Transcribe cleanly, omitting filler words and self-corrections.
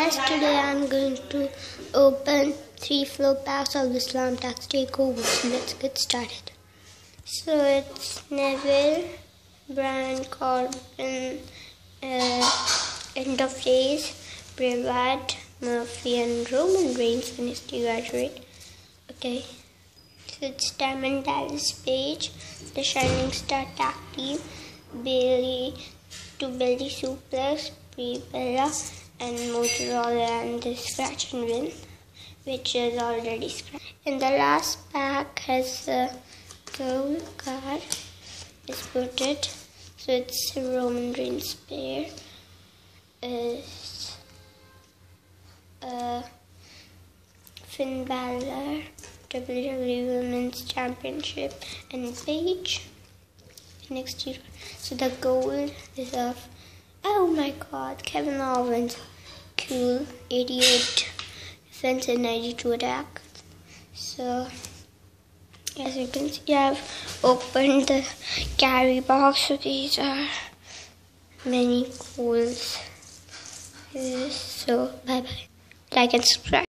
guys, today I'm going to open 3 floor packs of Islam tax takeover. So let's get started. So it's Neville, Brian, Corbin, Interface, Brevad, Murphy, and Roman Reigns finished to graduate. Okay. So it's Diamond Dallas Page, the Shining Star Tag Team, Bailey to Belly Suplex, Brie Bella, and Motorola and the Scratch and Win, which is already scratched. And the last pack has a gold card. Let's put it. So it's a Roman Reigns pair. Is Finn Balor, WWE Women's Championship, and Paige. Next year. So the gold is of, oh my god, Kevin Owens. Cool. 88 defense and 92 attack. So as you can see, I've opened the carry box. So these are many goals. So bye bye. Like and subscribe.